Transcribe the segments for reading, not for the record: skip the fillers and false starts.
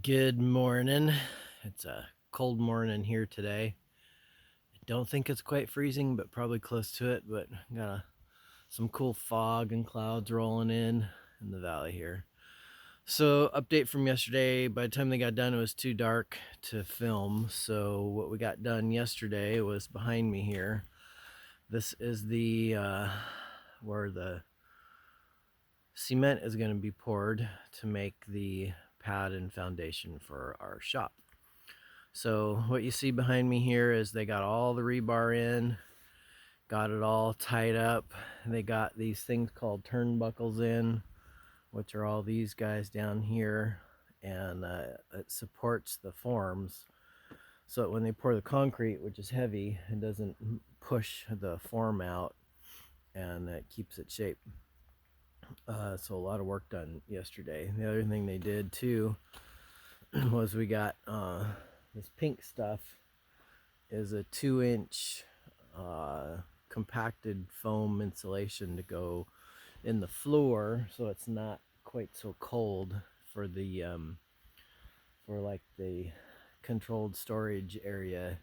Good morning. It's a cold morning here today. I don't think it's quite freezing, but probably close to it. But got some cool fog and clouds rolling in the valley here. So, update from yesterday. By the time they got done, it was too dark to film. So, what we got done yesterday was behind me here. This is the where the cement is going to be poured to make the pad and foundation for our shop. So what you see behind me here is they got all the rebar in, got it all tied up. They got these things called turnbuckles in, which are all these guys down here, and it supports the forms so that when they pour the concrete, which is heavy, it doesn't push the form out, and it keeps it shape. So a lot of work done yesterday. The other thing they did too was we got this pink stuff is a 2-inch compacted foam insulation to go in the floor, so it's not quite so cold for the for like the controlled storage area.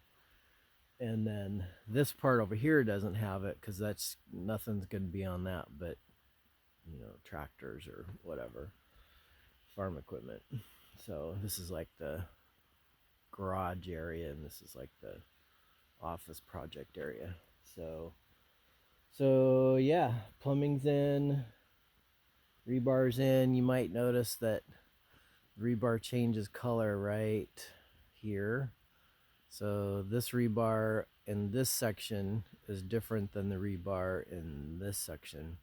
And then this part over here doesn't have it because that's nothing's going to be on that but tractors or whatever, farm equipment. So this is like the garage area, and this is like the office project area. So yeah, plumbing's in, rebar's in. You might notice that rebar changes color right here. So this rebar in this section is different than the rebar in this section.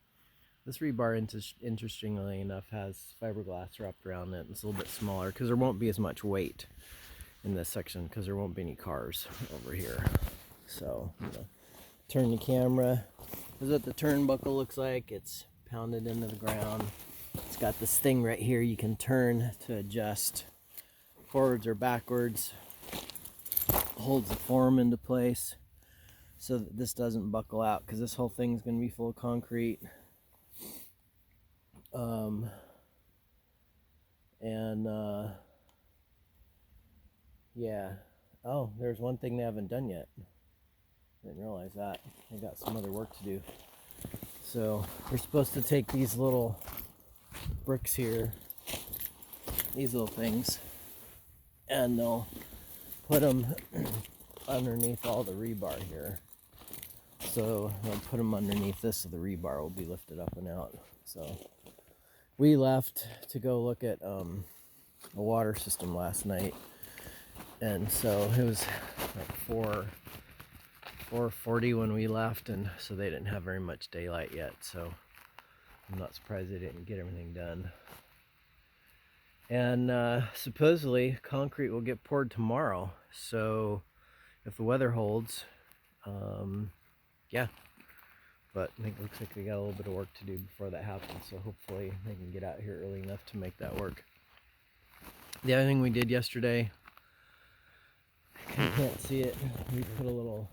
This rebar, interestingly enough, has fiberglass wrapped around it. It's a little bit smaller because there won't be as much weight in this section because there won't be any cars over here. So, turn the camera. This is what the turnbuckle looks like. It's pounded into the ground. It's got this thing right here you can turn to adjust forwards or backwards. Holds the form into place so that this doesn't buckle out, because this whole thing is going to be full of concrete. Yeah. Oh, there's one thing they haven't done yet. Didn't realize that. They got some other work to do. So we're supposed to take these little bricks here, these little things, and they'll put them underneath all the rebar here. So they'll put them underneath this so the rebar will be lifted up and out. So we left to go look at a water system last night, and so it was like 4:40 when we left, and so they didn't have very much daylight yet, so I'm not surprised they didn't get everything done. And supposedly concrete will get poured tomorrow, so if the weather holds, yeah. But I think it looks like they got a little bit of work to do before that happens, so hopefully they can get out here early enough to make that work. The other thing we did yesterday, you can't see it, we put a little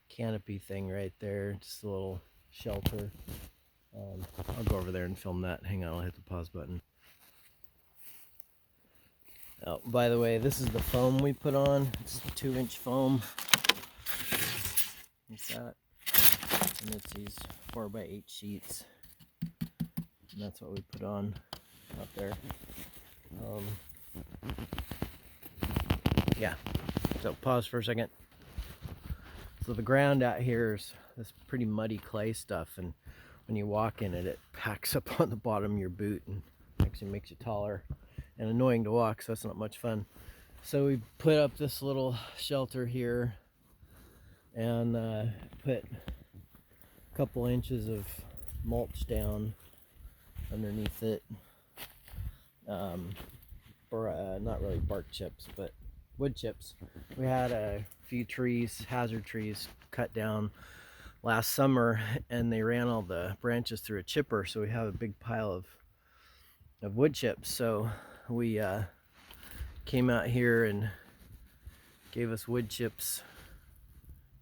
canopy thing right there, just a little shelter. I'll go over there and film that. Hang on, I'll hit the pause button. Oh, by the way, this is the foam we put on. It's 2-inch foam. What's that? And it's these 4x8 sheets. And that's what we put on out there. Yeah, so pause for a second. So the ground out here is this pretty muddy clay stuff, and when you walk in it, it packs up on the bottom of your boot and actually makes you taller and annoying to walk, so that's not much fun. So we put up this little shelter here and put a couple inches of mulch down underneath it. Not really bark chips, but wood chips. We had a few trees, hazard trees, cut down last summer, and they ran all the branches through a chipper, so we have a big pile of wood chips. So we came out here and gave us wood chips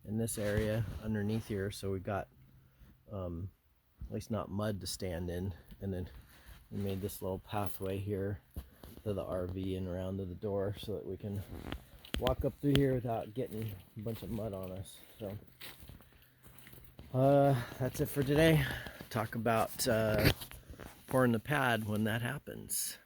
in this area underneath here, so we got at least not mud to stand in. And then We made this little pathway here to the RV and around to the door so that we can walk up through here without getting a bunch of mud on us. So that's it for today. Talk about pouring the pad when that happens.